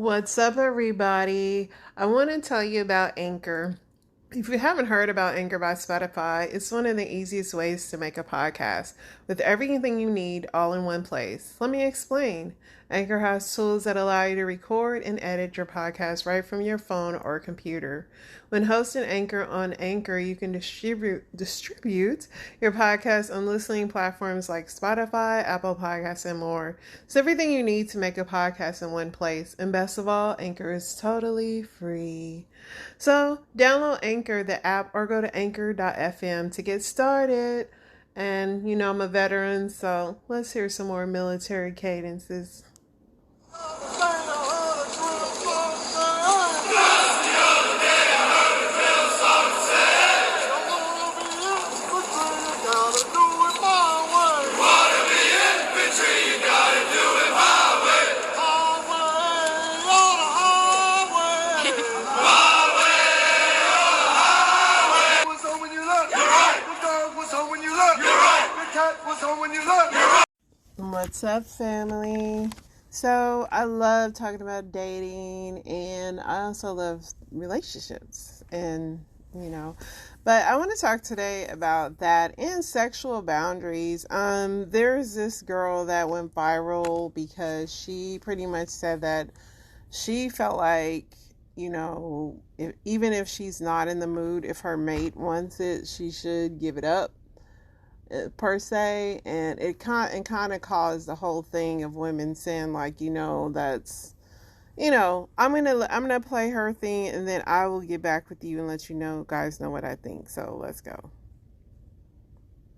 What's up, everybody? I want to tell you about Anchor. If you haven't heard about Anchor by Spotify, it's one of the easiest ways to make a podcast with everything you need all in one place. Let me explain. Anchor has tools that allow you to record and edit your podcast right from your phone or computer. When hosting Anchor on Anchor, you can distribute your podcast on listening platforms like Spotify, Apple Podcasts, and more. It's everything you need to make a podcast in one place. And best of all, Anchor is totally free. So download Anchor, the app, or go to anchor.fm to get started. And I'm a veteran, so let's hear some more military cadences. What's up, family? So I love talking about dating, and I also love relationships, but I want to talk today about that and sexual boundaries. There's this girl that went viral because she pretty much said that she felt like, even if she's not in the mood, if her mate wants it, she should give it up, per se. And it kind of caused the whole thing of women saying, like, that's, I'm gonna play her thing, and then I will get back with you and let guys know what I think. So let's go.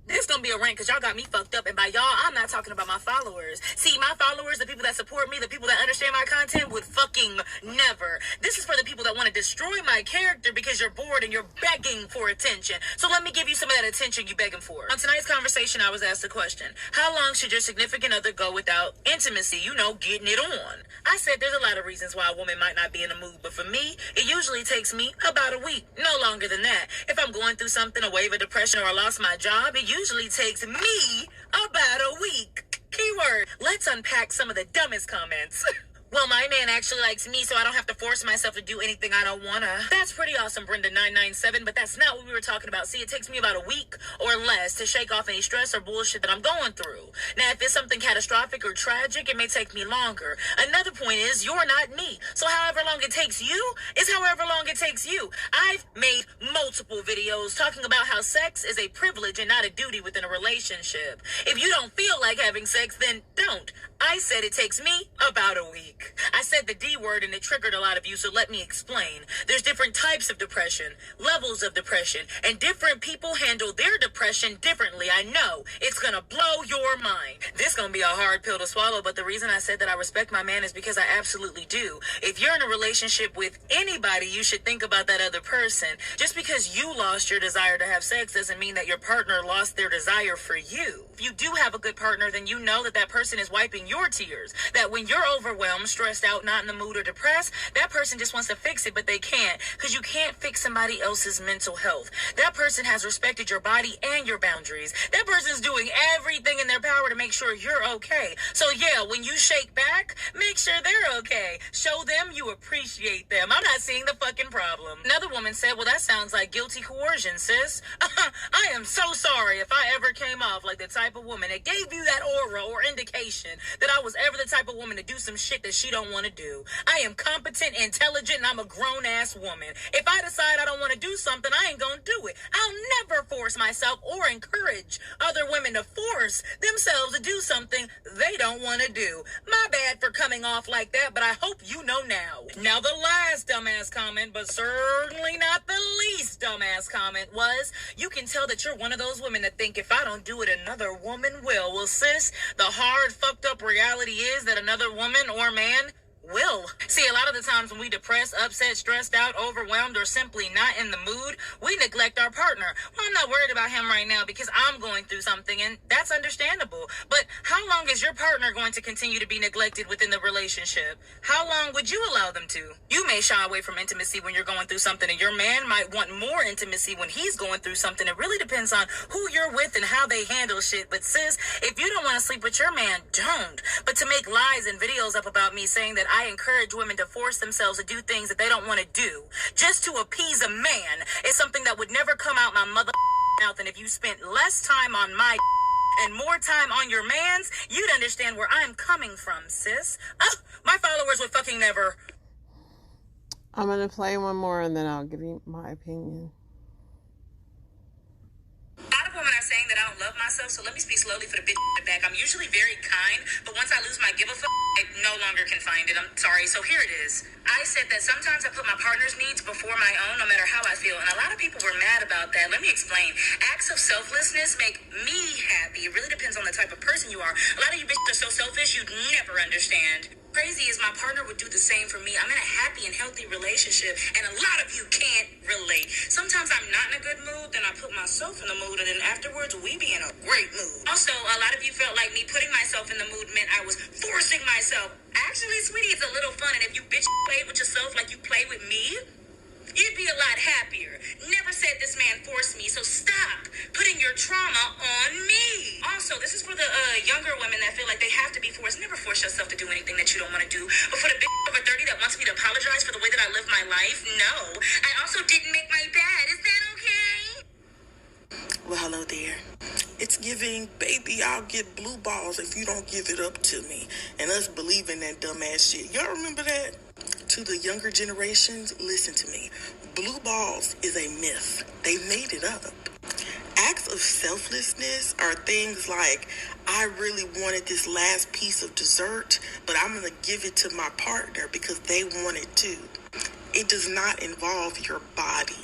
This gonna be a rant because y'all got me fucked up, and by y'all, I'm not talking about my followers. See, my followers, the people that support me, the people that understand my content, would fucking never. This is for the people that want to destroy my character because you're bored and you're begging for attention. So let me give you some of that attention you begging for. On tonight's conversation, I was asked a question: how long should your significant other go without intimacy? Getting it on. I said there's a lot of reasons why a woman might not be in the mood, but for me, it usually takes me about a week, no longer than that. If I'm going through something, a wave of depression, or I lost my job, it usually takes me about a week. Keyword. Let's unpack some of the dumbest comments. Well, my man actually likes me, so I don't have to force myself to do anything I don't wanna. That's pretty awesome, Brenda997, but that's not what we were talking about. See, it takes me about a week or less to shake off any stress or bullshit that I'm going through. Now, if it's something catastrophic or tragic, it may take me longer. Another point is, you're not me. So however long it takes you is however long it takes you. I've made multiple videos talking about how sex is a privilege and not a duty within a relationship. If you don't feel like having sex, then don't. I said it takes me about a week. I said the D word and it triggered a lot of you, so let me explain. There's different types of depression, levels of depression, and different people handle their depression differently. I know it's gonna blow your mind. This gonna be a hard pill to swallow, but the reason I said that I respect my man is because I absolutely do. If you're in a relationship with anybody, you should think about that other person. Just because you lost your desire to have sex doesn't mean that your partner lost their desire for you. If you do have a good partner, then you know that that person is wiping your tears. That when you're overwhelmed, stressed out, not in the mood, or depressed, that person just wants to fix it, but they can't, because you can't fix somebody else's mental health. That person has respected your body and your boundaries. That person's doing everything in their power to make sure you're okay. So yeah, when you shake back, make sure they're okay. Show them you appreciate them. I'm not seeing the fucking problem. Another woman said, well, that sounds like guilty coercion, sis. I am so sorry if I ever came off like the type of woman that gave you that aura or indication that I was ever the type of woman to do some shit that she don't want to do. I am competent, intelligent, and I'm a grown-ass woman. If I decide I don't want to do something, I ain't gonna do it. I'll never force myself or encourage other women to force themselves to do something they don't want to do. My bad for coming off like that, but I hope you know now. Now, the last dumbass comment, but certainly not the least dumbass comment, was, you can tell that you're one of those women that think if I don't do it, another woman will. Well, sis, the hard, fucked up reality is that another woman or man will. See, a lot of the times when we depressed, upset, stressed out, overwhelmed, or simply not in the mood, we neglect our partner. Why I'm not worried about him right now because I'm going through something, and that's understandable. But how long is your partner going to continue to be neglected within the relationship? How long would you allow them to? You may shy away from intimacy when you're going through something, and your man might want more intimacy when he's going through something. It really depends on who you're with and how they handle shit. But sis, if you don't want to sleep with your man, don't. But to make lies and videos up about me saying that I encourage women to force themselves to do things that they don't want to do just to appease a man is something that would never come out my mother mouth. And if you spent less time on my and more time on your man's, you'd understand where I'm coming from, sis. My followers would fucking never. I'm going to play one more and then I'll give you my opinion. A lot of women are saying that I don't love myself, so let me speak slowly for the bitch in the back. I'm usually very kind, but once I lose my give a fuck, I no longer can find it. I'm sorry. So here it is. I said that sometimes I put my partner's needs before my own, no matter how I feel. And a lot of people were mad about that. Let me explain. Acts of selflessness make me happy. It really depends on the type of person you are. A lot of you bitches are so selfish, you'd never understand. Crazy is my partner would do the same for me. I'm in a happy and healthy relationship, and a lot of you can't relate. Sometimes I'm not in a good mood, then I put myself in the mood, and then afterwards we be in a great mood. Also, a lot of you felt like me putting myself in the mood meant I was forcing myself. Actually, sweetie, it's a little fun, and if you bitch play with yourself like you play with me, you'd be a lot happier. Never said this man forced me, so stop putting your trauma on me. Also, this is for the younger women that feel like they have to be forced. Never force yourself to do anything that you don't want to do. But for the bitch over 30 that wants me to apologize for the way that I live my life, no. I also didn't make my bed. Is that okay? Well, hello there. It's giving, baby, I'll get blue balls if you don't give it up to me. And us believing that dumbass shit. Y'all remember that? To the younger generations, listen to me. Blue balls is a myth. They made it up. Acts of selflessness are things like, I really wanted this last piece of dessert, but I'm going to give it to my partner because they want it too. It does not involve your body.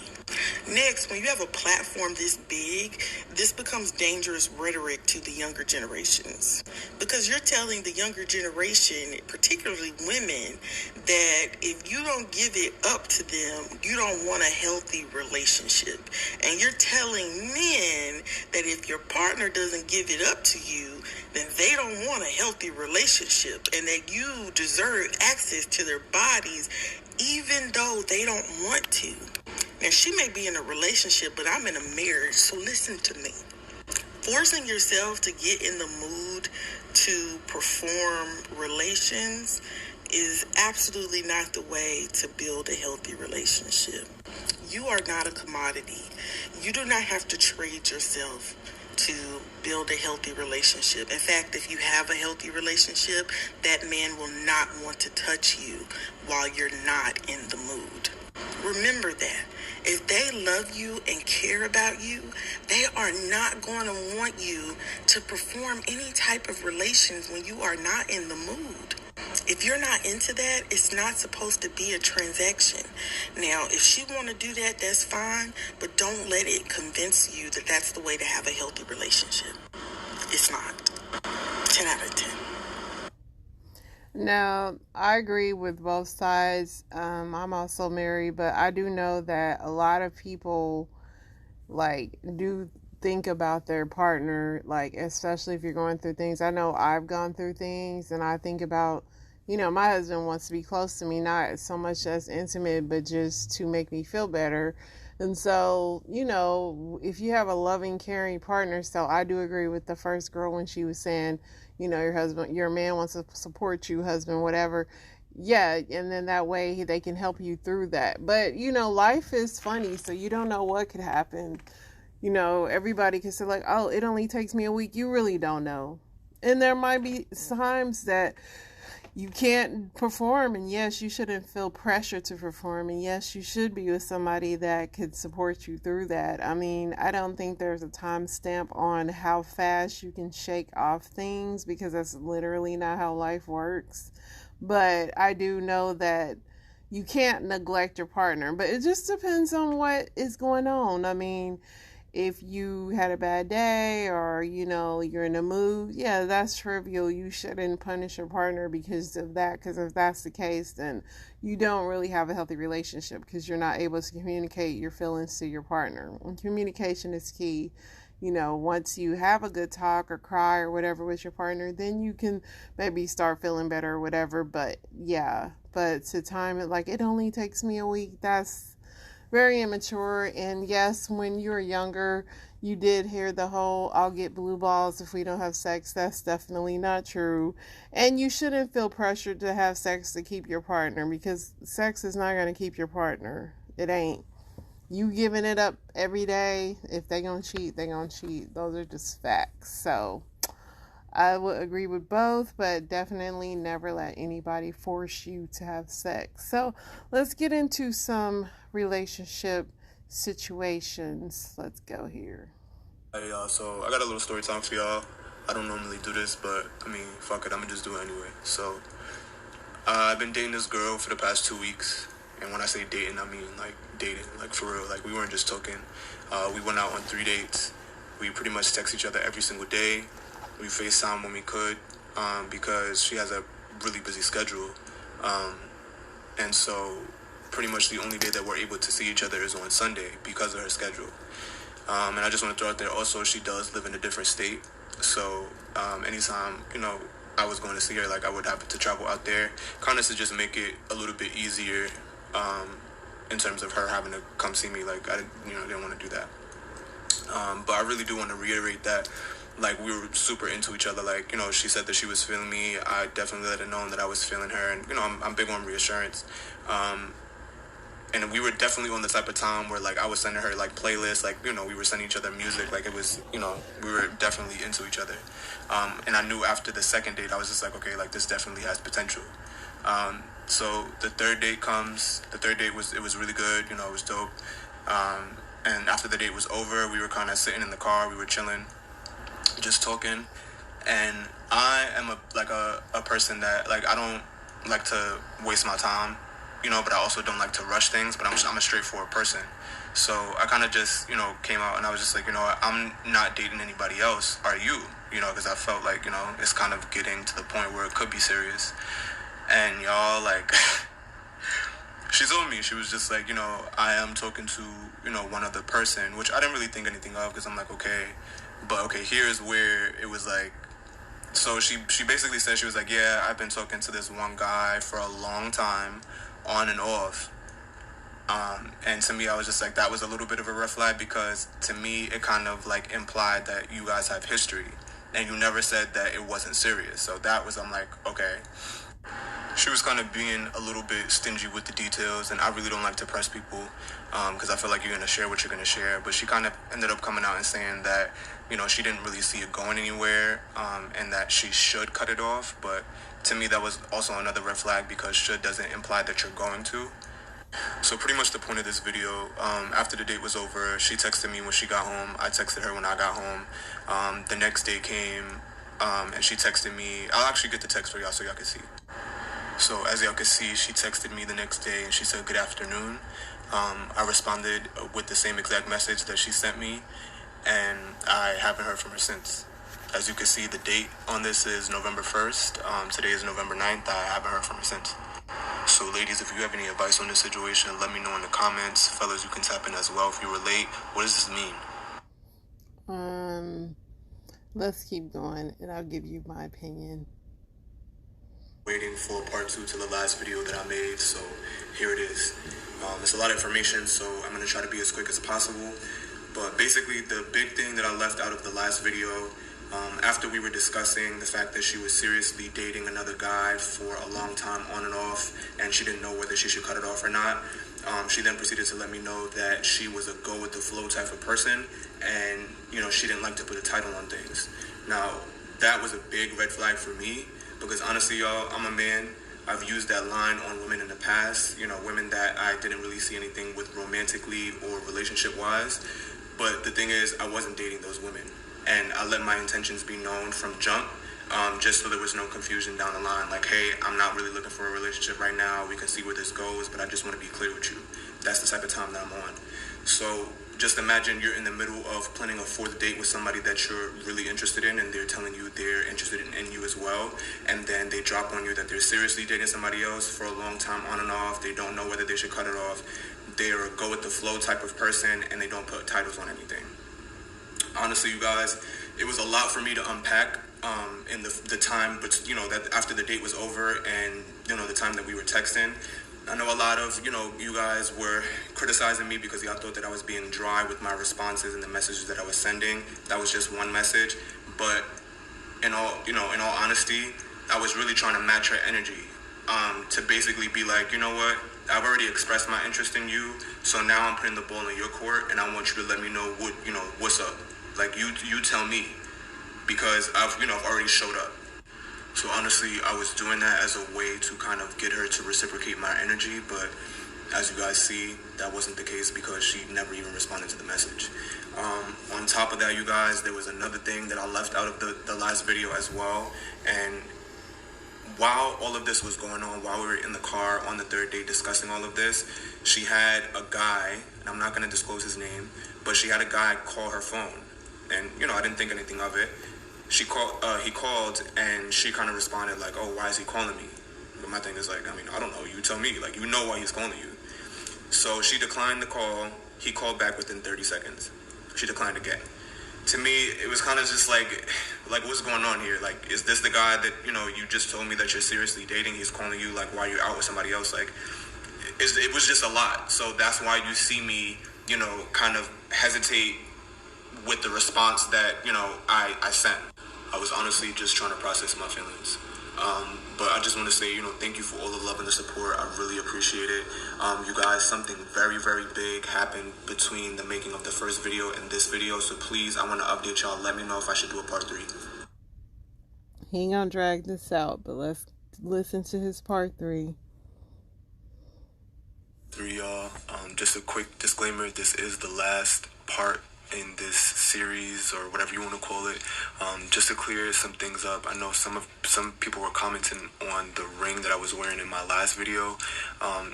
Next, when you have a platform this big, this becomes dangerous rhetoric to the younger generations. Because you're telling the younger generation, particularly women, that if you don't give it up to them, you don't want a healthy relationship. And you're telling men that if your partner doesn't give it up to you, then they don't want a healthy relationship and that you deserve access to their bodies even though they don't want to. Now, she may be in a relationship, but I'm in a marriage, so listen to me. Forcing yourself to get in the mood to perform relations is absolutely not the way to build a healthy relationship. You are not a commodity. You do not have to trade yourself to build a healthy relationship. In fact, if you have a healthy relationship, that man will not want to touch you while you're not in the mood. Remember that. If they love you and care about you, they are not going to want you to perform any type of relations when you are not in the mood. If you're not into that, it's not supposed to be a transaction. Now, if she want to do that, that's fine, but don't let it convince you that that's the way to have a healthy relationship. It's not. 10 out of 10. Now, I agree with both sides. I'm also married, but I do know that a lot of people do think about their partner, especially if you're going through things. I know I've gone through things, and I think about, my husband wants to be close to me, not so much as intimate, but just to make me feel better. And so, if you have a loving, caring partner, so I do agree with the first girl when she was saying, your man wants to support you, husband, whatever. Yeah, and then that way they can help you through that. But, life is funny, so you don't know what could happen. Everybody can say oh, it only takes me a week. You really don't know. And there might be times that you can't perform, and yes, you shouldn't feel pressure to perform, and yes, you should be with somebody that could support you through that. I mean, I don't think there's a time stamp on how fast you can shake off things, because that's literally not how life works. But I do know that you can't neglect your partner, but it just depends on what is going on. I mean, if you had a bad day or, you're in a mood, yeah, that's trivial. You shouldn't punish your partner because of that. Because if that's the case, then you don't really have a healthy relationship because you're not able to communicate your feelings to your partner. And communication is key. Once you have a good talk or cry or whatever with your partner, then you can maybe start feeling better or whatever. But yeah, but to time it like it only takes me a week, that's very immature. And yes, when you were younger, you did hear the whole I'll get blue balls if we don't have sex. That's definitely not true. And you shouldn't feel pressured to have sex to keep your partner, because sex is not going to keep your partner. It ain't. You giving it up every day. If they gonna cheat, they gonna cheat. Those are just facts. So I would agree with both, but definitely never let anybody force you to have sex. So let's get into some relationship situations. Let's go here. Hey y'all, so I got a little story time for y'all. I don't normally do this, but fuck it, I'm gonna just do it anyway. So I've been dating this girl for the past 2 weeks. And when I say dating, I mean like dating, like for real. Like we weren't just talking. We went out on 3 dates. We pretty much text each other every single day. We FaceTime when we could, because she has a really busy schedule. And so pretty much the only day that we're able to see each other is on Sunday because of her schedule. And I just want to throw out there also, she does live in a different state. So anytime, I was going to see her, like I would have to travel out there, kind of to just make it a little bit easier in terms of her having to come see me. Like I didn't want to do that. But I really do want to reiterate that, like, we were super into each other. Like, she said that she was feeling me. I definitely let her know that I was feeling her. And, I'm big on reassurance. And we were definitely on the type of time where, like, I was sending her, like, playlists. Like, we were sending each other music. Like, it was, we were definitely into each other. And I knew after the second date, I was just like, okay, like, this definitely has potential. So the third date comes. The third date was really good. It was dope. And after the date was over, we were kind of sitting in the car. We were chilling, just talking. And I am a person that, like, I don't like to waste my time, but I also don't like to rush things. But I'm a straightforward person. So I kind of just, came out and I was just like, I'm not dating anybody else. Are you? Because I felt like, it's kind of getting to the point where it could be serious. And y'all, like, she told me, she was just like, I am talking to, one other person, which I didn't really think anything of, because I'm like, okay. But, okay, here's where it was like, so she basically said, she was like, yeah, I've been talking to this one guy for a long time, on and off. And to me, I was just like, that was a little bit of a red flag, because to me, it kind of, like, implied that you guys have history. And you never said that it wasn't serious. So that was, I'm like, okay. She was kind of being a little bit stingy with the details, and I really don't like to press people, because I feel like you're going to share what you're going to share. But she kind of ended up coming out and saying that, she didn't really see it going anywhere, and that she should cut it off. But to me, that was also another red flag, because should doesn't imply that you're going to. So pretty much the point of this video, after the date was over, she texted me when she got home. I texted her when I got home. The next day came, and she texted me. I'll actually get the text for y'all so y'all can see. So as y'all can see, she texted me the next day and she said, good afternoon. I responded with the same exact message that she sent me, and I haven't heard from her since. As you can see, the date on this is November 1st. Today is November 9th. I haven't heard from her since. So ladies, if you have any advice on this situation, let me know in the comments. Fellas, you can tap in as well if you relate. What does this mean? Let's keep going and I'll give you my opinion. Waiting for part 2 to the last video that I made, so here it is. It's a lot of information, so I'm going to try to be as quick as possible. But basically, the big thing that I left out of the last video, after we were discussing the fact that she was seriously dating another guy for a long time on and off, and she didn't know whether she should cut it off or not, she then proceeded to let me know that she was a go-with-the-flow type of person, and, she didn't like to put a title on things. Now, that was a big red flag for me, because honestly, y'all, I'm a man. I've used that line on women in the past, women that I didn't really see anything with romantically or relationship-wise. But the thing is, I wasn't dating those women. And I let my intentions be known from jump, just so there was no confusion down the line. Like, hey, I'm not really looking for a relationship right now. We can see where this goes, but I just want to be clear with you. That's the type of time that I'm on. So just imagine you're in the middle of planning a fourth date with somebody that you're really interested in, and they're telling you they're interested in you as well, and then they drop on you that they're seriously dating somebody else for a long time on and off. They don't know whether they should cut it off. They're a go with the flow type of person, and they don't put titles on anything. Honestly, you guys, it was a lot for me to unpack in the time, but that after the date was over, and the time that we were texting. I know a lot of you guys were criticizing me because y'all thought that I was being dry with my responses and the messages that I was sending. That was just one message, but in all honesty, I was really trying to match her energy, to basically be like, you know what, I've already expressed my interest in you, so now I'm putting the ball in your court, and I want you to let me know what's up. Like, you tell me, because I've already showed up. So honestly, I was doing that as a way to kind of get her to reciprocate my energy, but as you guys see, that wasn't the case because she never even responded to the message. On top of that, you guys, there was another thing that I left out of the last video as well, and while all of this was going on, while we were in the car on the third day discussing all of this, she had a guy, and I'm not going to disclose his name, but she had a guy call her phone, and I didn't think anything of it. He called, and she kind of responded like, oh, why is he calling me? But my thing is like, I don't know. You tell me. Like, you know why he's calling you. So she declined the call. He called back within 30 seconds. She declined again. To me, it was kind of just like what's going on here? Like, is this the guy that, you just told me that you're seriously dating? He's calling you, like, while you're out with somebody else? Like, it was just a lot. So that's why you see me, kind of hesitate with the response that, I sent. I was honestly just trying to process my feelings. But I just want to say, thank you for all the love and the support. I really appreciate it. You guys, something very, very big happened between the making of the first video and this video. So please, I want to update y'all. Let me know if I should do a part 3. He ain't gonna drag this out, but let's listen to his part 3. Y'all. Just a quick disclaimer. This is the last part in this series, or whatever you want to call it. Just to clear some things up, I know some people were commenting on the ring that I was wearing in my last video.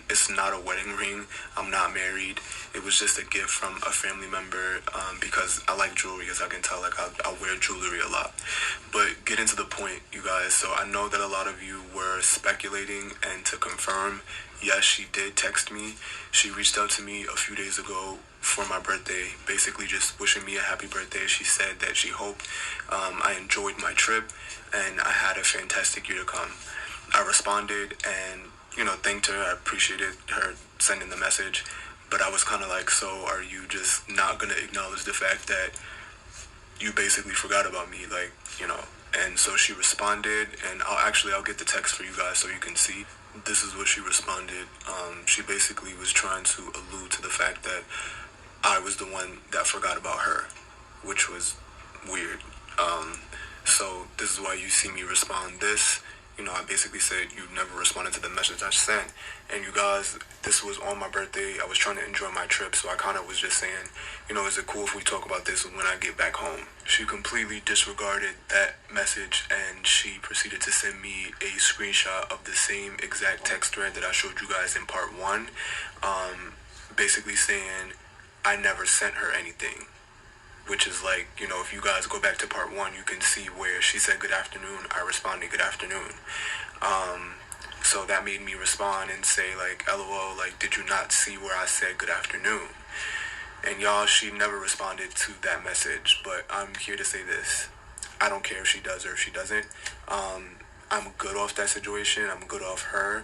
It's not a wedding ring. I'm not married. It was just a gift from a family member, because I like jewelry, as I can tell. Like, I wear jewelry a lot. But getting to the point, you guys, so I know that a lot of you were speculating, and to confirm, yes, she did text me. She reached out to me a few days ago for my birthday, basically just wishing me a happy birthday. She said that she hoped I enjoyed my trip and I had a fantastic year to come. I responded and, thanked her. I appreciated her sending the message, but I was kind of like, so are you just not going to acknowledge the fact that you basically forgot about me? Like, and so she responded, and I'll get the text for you guys so you can see. This is what she responded. She basically was trying to allude to the fact that I was the one that forgot about her, which was weird. So this is why you see me respond this. I basically said you never responded to the message I sent. And you guys, this was on my birthday. I was trying to enjoy my trip, so I kind of was just saying, is it cool if we talk about this when I get back home? She completely disregarded that message, and she proceeded to send me a screenshot of the same exact text thread that I showed you guys in part 1, basically saying I never sent her anything. Which is like, if you guys go back to part 1, you can see where she said good afternoon, I responded good afternoon. So that made me respond and say, like, LOL, like, did you not see where I said good afternoon? And y'all, she never responded to that message, but I'm here to say this. I don't care if she does or if she doesn't. I'm good off that situation. I'm good off her.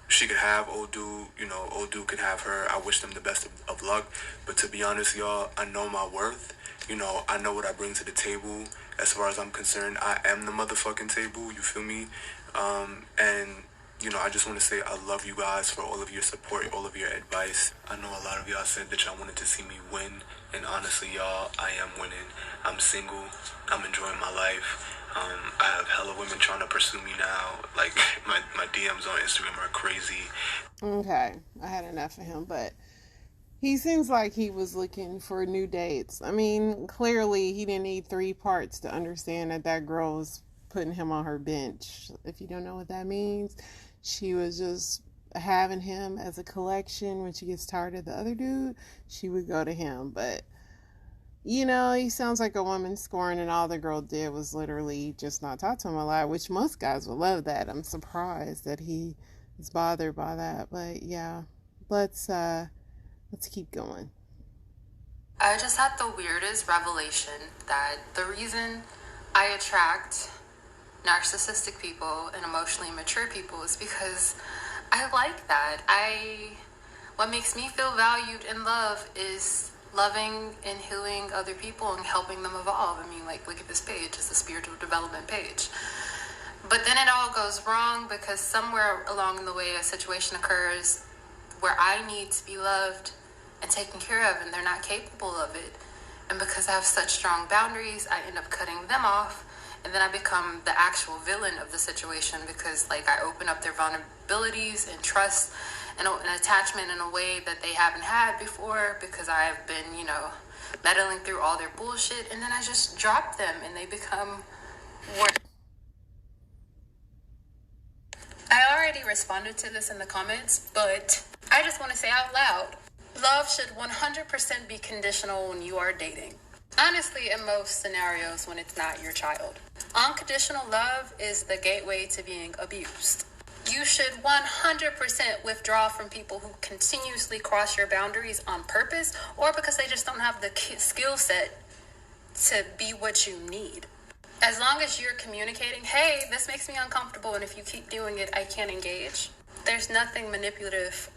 She could have old dude, old dude could have her. I wish them the best of luck. But to be honest, y'all, I know my worth. I know what I bring to the table. As far as I'm concerned, I am the motherfucking table. You feel me? And, I just want to say I love you guys for all of your support, all of your advice. I know a lot of y'all said that y'all wanted to see me win. And honestly, y'all, I am winning. I'm single. I'm enjoying my life. I have hella women trying to pursue me now. Like, my DMs on Instagram are crazy. Okay, I had enough of him, but he seems like he was looking for new dates. I mean, clearly he didn't need 3 parts to understand that girl was putting him on her bench. If you don't know what that means, she was just having him as a collection. When she gets tired of the other dude, she would go to him. But you know, he sounds like a woman scorned, and all the girl did was literally just not talk to him a lot, which most guys would love that. I'm surprised that he is bothered by that. But yeah, let's keep going. I just had the weirdest revelation that the reason I attract narcissistic people and emotionally mature people is because I like that. What makes me feel valued and loved is loving and healing other people and helping them evolve. I mean, like, look at this page. It's a spiritual development page. But then it all goes wrong because somewhere along the way a situation occurs where I need to be loved and taken care of, and they're not capable of it. And because I have such strong boundaries, I end up cutting them off, and then I become the actual villain of the situation because, like, I open up their vulnerabilities and trust and an attachment in a way that they haven't had before because I have been, you know, meddling through all their bullshit, and then I just drop them and they become worse. I already responded to this in the comments, but I just want to say out loud, love should 100% be conditional when you are dating. Honestly, in most scenarios when it's not your child. Unconditional love is the gateway to being abused. You should 100% withdraw from people who continuously cross your boundaries on purpose or because they just don't have the skill set to be what you need. As long as you're communicating, hey, this makes me uncomfortable, and if you keep doing it, I can't engage. There's nothing manipulative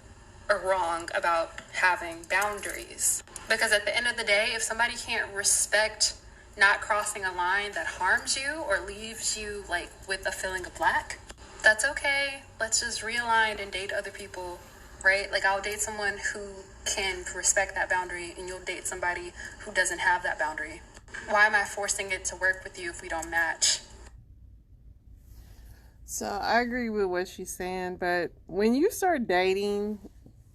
or wrong about having boundaries. Because at the end of the day, if somebody can't respect not crossing a line that harms you or leaves you like with a feeling of lack, that's okay. Let's just realign and date other people, right? Like, I'll date someone who can respect that boundary, and you'll date somebody who doesn't have that boundary. Why am I forcing it to work with you if we don't match? So I agree with what she's saying, but when you start dating,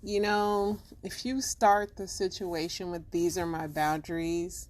you know, if you start the situation with these are my boundaries,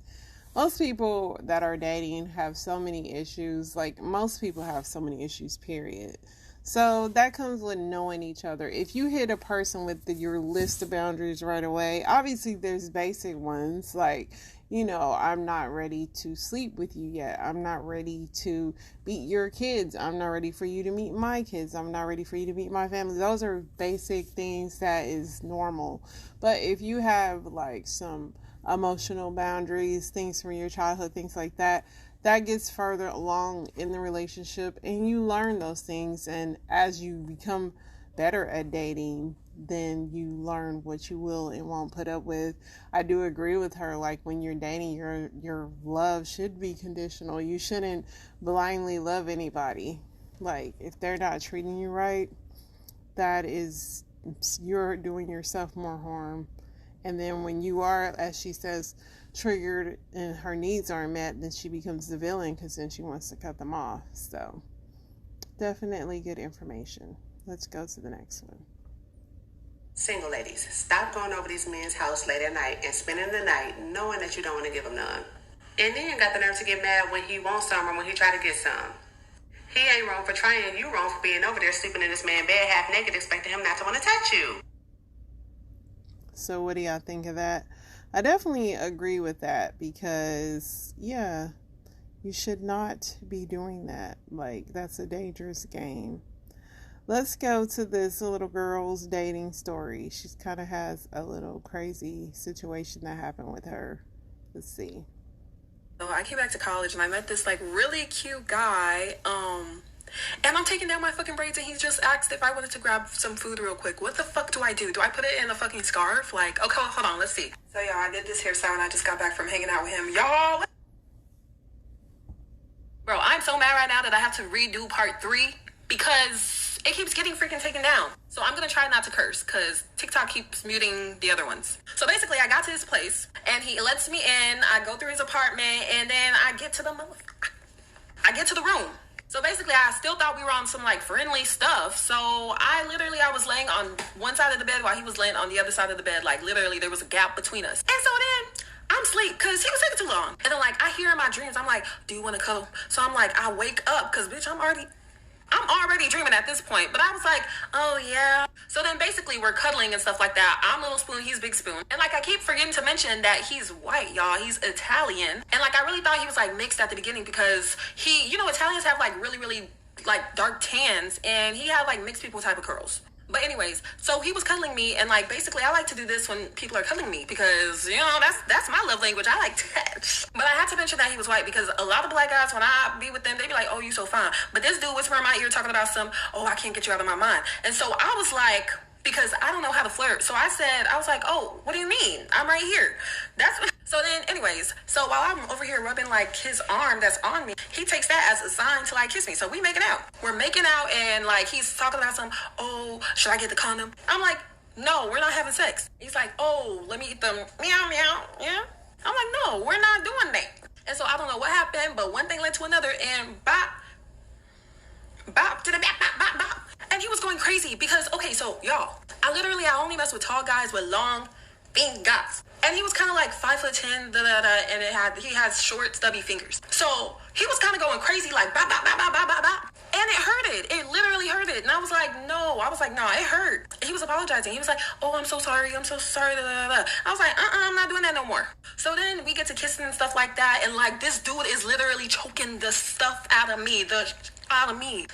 most people that are dating have so many issues. Like, most people have so many issues, period. So that comes with knowing each other. If you hit a person with your list of boundaries right away, obviously there's basic ones like, you know, I'm not ready to sleep with you yet. I'm not ready to meet your kids. I'm not ready for you to meet my kids. I'm not ready for you to meet my family. Those are basic things that is normal. But if you have like some emotional boundaries, things from your childhood, things like that, that gets further along in the relationship, and you learn those things. And as you become better at dating, then you learn what you will and won't put up with. I do agree with her. Like, when you're dating, your love should be conditional. You shouldn't blindly love anybody. Like, if they're not treating you right, that is, you're doing yourself more harm. And then when you are, as she says, triggered and her needs aren't met, then she becomes the villain because then she wants to cut them off. So definitely good information. Let's go to the next one. Single ladies, stop going over these men's house late at night and spending the night knowing that you don't want to give him none. And then got the nerve to get mad when he wants some or when he try to get some. He ain't wrong for trying. You wrong for being over there sleeping in this man's bed half naked, expecting him not to want to touch you. So what do y'all think of that? I definitely agree with that because, yeah, you should not be doing that. Like, that's a dangerous game. Let's go to this little girl's dating story. She kind of has a little crazy situation that happened with her. Let's see. So I came back to college and I met this like really cute guy. And I'm taking down my fucking braids and he just asked if I wanted to grab some food real quick. What the fuck do I do? Do I put it in a fucking scarf? Like, okay, hold on, let's see. So y'all, I did this hairstyle and I just got back from hanging out with him. Y'all, bro, I'm so mad right now that I have to redo part 3 because it keeps getting freaking taken down. So I'm gonna try not to curse because TikTok keeps muting the other ones. So basically I got to his place and he lets me in. I go through his apartment and then I get to the room. So basically, I still thought we were on some, like, friendly stuff. So I was laying on one side of the bed while he was laying on the other side of the bed. Like, literally, there was a gap between us. And so then I'm asleep because he was taking too long. And then, like, I hear in my dreams, I'm like, do you want to cuddle? So I'm like, I wake up because, bitch, I'm I'm already dreaming at this point. But I was like, oh yeah. So then basically we're cuddling and stuff like that. I'm Little Spoon, he's Big Spoon. And like I keep forgetting to mention that he's white, y'all. He's Italian. And like I really thought he was like mixed at the beginning because he, you know, Italians have like really, really like dark tans, and he had like mixed people type of curls. But anyways, so he was cuddling me, and like basically I like to do this when people are cuddling me because, you know, that's my love language. I like touch. But I had to mention that he was white because a lot of black guys, when I be with them, they be like, oh, you so fine. But this dude whispered in my ear talking about some, oh, I can't get you out of my mind. And so I was like, because I don't know how to flirt. So I was like, oh, what do you mean? I'm right here. So then anyways, so while I'm over here rubbing like his arm that's on me, he takes that as a sign to like kiss me. So we making out. We're making out, and like he's talking about some, oh, should I get the condom? I'm like, no, we're not having sex. He's like, oh, let me eat them meow meow. Yeah. I'm like, no, we're not doing that. And so I don't know what happened, but one thing led to another, and bop to the back, bop. And he was going crazy because, okay, so y'all, I only mess with tall guys with long fingers. And he was kind of like 5'10", and he has short, stubby fingers. So he was kind of going crazy, like bop. And it hurted. It literally hurted. And I was like, no, it hurt. He was apologizing. He was like, oh, I'm so sorry. I was like, I'm not doing that no more. So then we get to kissing and stuff like that. And like this dude is literally choking the stuff out of me.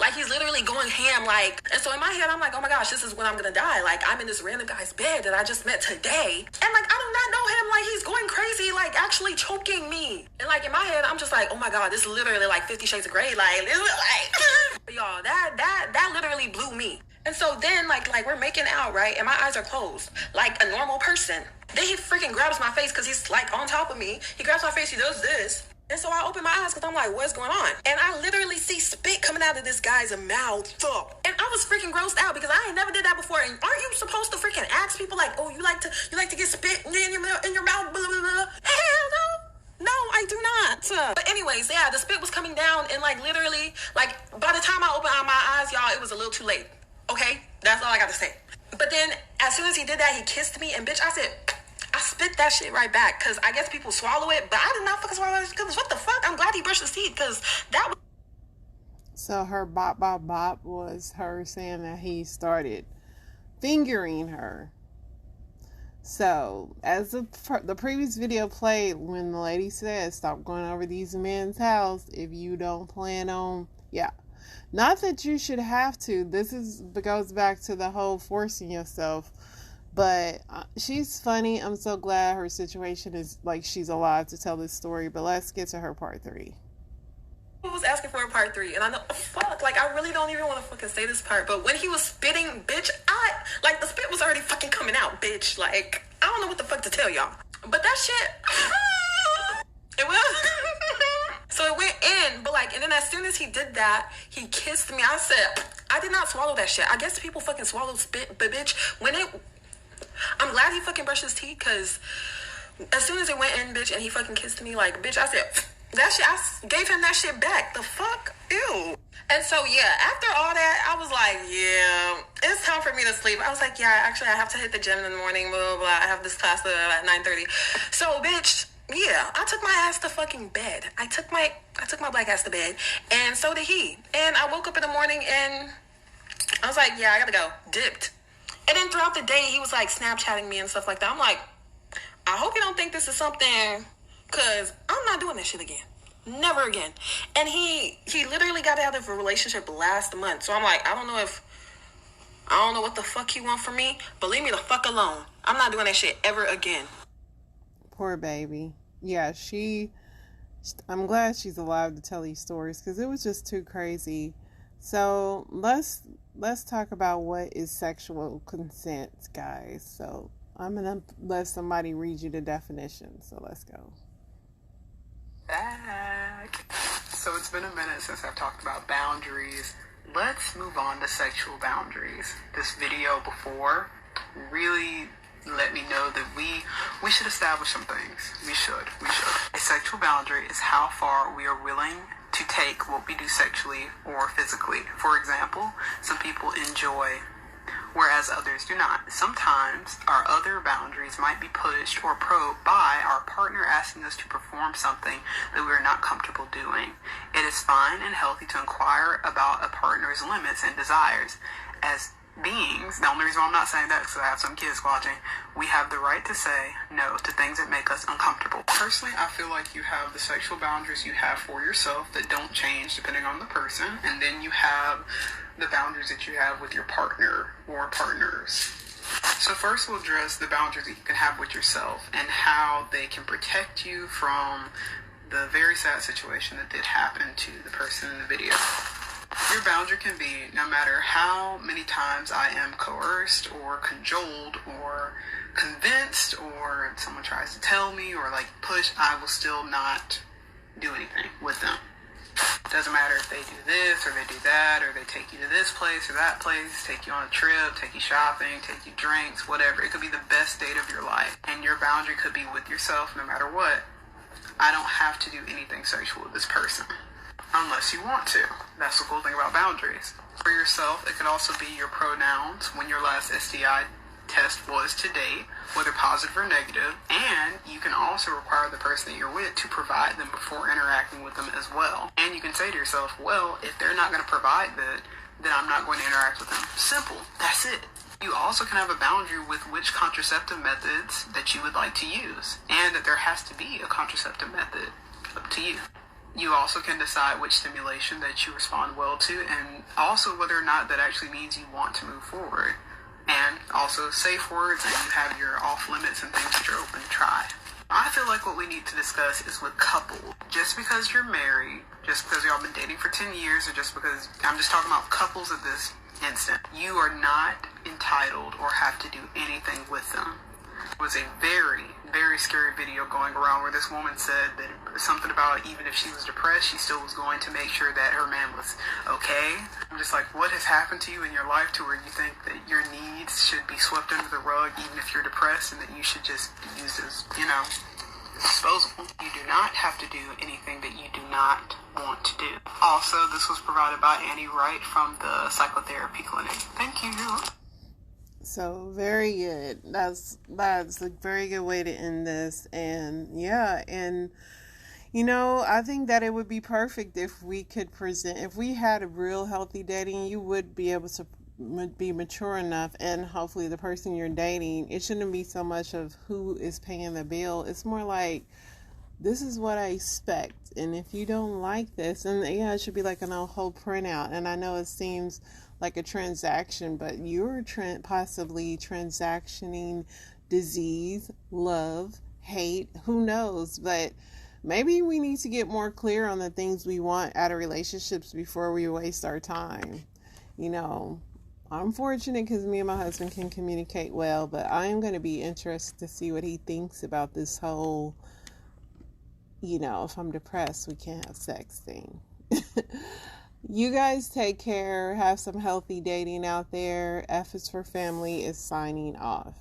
Like he's literally going ham, like. And so in my head I'm like, oh my gosh, this is when I'm gonna die. Like I'm in this random guy's bed that I just met today, and like I do not know him. Like he's going crazy, like actually choking me. And like in my head I'm just like, oh my god, this is literally like 50 Shades of Grey. Like this is like y'all, that literally blew me. And so then like we're making out, right, and my eyes are closed like a normal person. Then he freaking grabs my face because he's like on top of me. He grabs my face, he does this. And so I open my eyes because I'm like, what's going on? And I literally see spit coming out of this guy's mouth. And I was freaking grossed out because I ain't never did that before. And aren't you supposed to freaking ask people like, oh, you like to get spit in your mouth? Blah, blah, blah. Hell no. No, I do not. But anyways, yeah, the spit was coming down, and like literally, like by the time I opened my eyes, y'all, it was a little too late. Okay? That's all I got to say. But then as soon as he did that, he kissed me, and bitch, I spit that shit right back because I guess people swallow it, but I did not fucking swallow it because what the fuck? I'm glad he brushed his teeth because that was... So her bop was her saying that he started fingering her. So as the previous video played, when the lady said, stop going over these men's house if you don't plan on... Yeah. Not that you should have to. This goes back to the whole forcing yourself. But she's funny. I'm so glad her situation is like she's alive to tell this story. But let's get to her part 3. I was asking for a part 3, and I know, fuck, like I really don't even want to fucking say this part. But when he was spitting, bitch, like the spit was already fucking coming out, bitch. Like I don't know what the fuck to tell y'all. But that shit, it was. So it went in, but like, and then as soon as he did that, he kissed me. I said, I did not swallow that shit. I guess people fucking swallow spit, but bitch, I'm glad he fucking brushed his teeth because as soon as it went in, bitch, and he fucking kissed me, like, bitch, I said, that shit, I gave him that shit back. The fuck? Ew. And so, yeah, after all that, I was like, yeah, it's time for me to sleep. I was like, yeah, actually, I have to hit the gym in the morning, blah, blah, blah. I have this class at 9:30. So, bitch, yeah, I took my ass to fucking bed. I took my black ass to bed, and so did he. And I woke up in the morning, and I was like, yeah, I gotta go. Dipped. And then throughout the day, he was like Snapchatting me and stuff like that. I'm like, I hope you don't think this is something, because I'm not doing that shit again. Never again. And he literally got out of a relationship last month. So I'm like, I don't know what the fuck he want from me, but leave me the fuck alone. I'm not doing that shit ever again. Poor baby. Yeah, I'm glad she's alive to tell these stories because it was just too crazy. So let's talk about what is sexual consent, guys. So I'm going to let somebody read you the definition. So let's go. Back. So it's been a minute since I've talked about boundaries. Let's move on to sexual boundaries. This video before really let me know that we should establish some things. We should. A sexual boundary is how far we are willing to take what we do sexually or physically. For example, some people enjoy whereas others do not. Sometimes our other boundaries might be pushed or probed by our partner asking us to perform something that we are not comfortable doing. It is fine and healthy to inquire about a partner's limits and desires. As beings, the only reason why I'm not saying that is because I have some kids watching, we have the right to say no to things that make us uncomfortable. Personally, I feel like you have the sexual boundaries you have for yourself that don't change depending on the person, and then you have the boundaries that you have with your partner or partners. So first we'll address the boundaries that you can have with yourself and how they can protect you from the very sad situation that did happen to the person in the video. Your boundary can be, no matter how many times I am coerced or cajoled or convinced or someone tries to tell me or like push, I will still not do anything with them. Doesn't matter if they do this or they do that or they take you to this place or that place, take you on a trip, take you shopping, take you drinks, whatever. It could be the best date of your life. And your boundary could be with yourself no matter what. I don't have to do anything sexual with this person. Unless you want to. That's the cool thing about boundaries. For yourself, it could also be your pronouns when your last STI test was to date, whether positive or negative, and you can also require the person that you're with to provide them before interacting with them as well. And you can say to yourself, well, if they're not going to provide that, then I'm not going to interact with them. Simple. That's it. You also can have a boundary with which contraceptive methods that you would like to use, and that there has to be a contraceptive method. Up to you. You also can decide which stimulation that you respond well to, and also whether or not that actually means you want to move forward. And also safe words, and you have your off limits and things that you're open to try. I feel like what we need to discuss is with couples. Just because you're married, just because y'all been dating for 10 years, or just because, I'm just talking about couples at this instant, you are not entitled or have to do anything with them. It was a very, very scary video going around where this woman said that something about even if she was depressed, she still was going to make sure that her man was okay. I'm just like, what has happened to you in your life to where you think that your needs should be swept under the rug even if you're depressed, and that you should just be used as, disposable? You do not have to do anything that you do not want to do. Also, this was provided by Annie Wright from the Psychotherapy Clinic. Thank you. So very good. That's a very good way to end this. And yeah, and I think that it would be perfect if we had a real healthy dating, you would be able to be mature enough, and hopefully the person you're dating, it shouldn't be so much of who is paying the bill. It's more like, this is what I expect, and if you don't like this, and yeah, it should be like a whole printout. And I know it seems like a transaction, but you're possibly transactioning disease, love, hate, who knows. But maybe we need to get more clear on the things we want out of relationships before we waste our time. I'm fortunate because me and my husband can communicate well, but I am going to be interested to see what he thinks about this whole, if I'm depressed, we can't have sex thing. You guys take care. Have some healthy dating out there. F is for Family is signing off.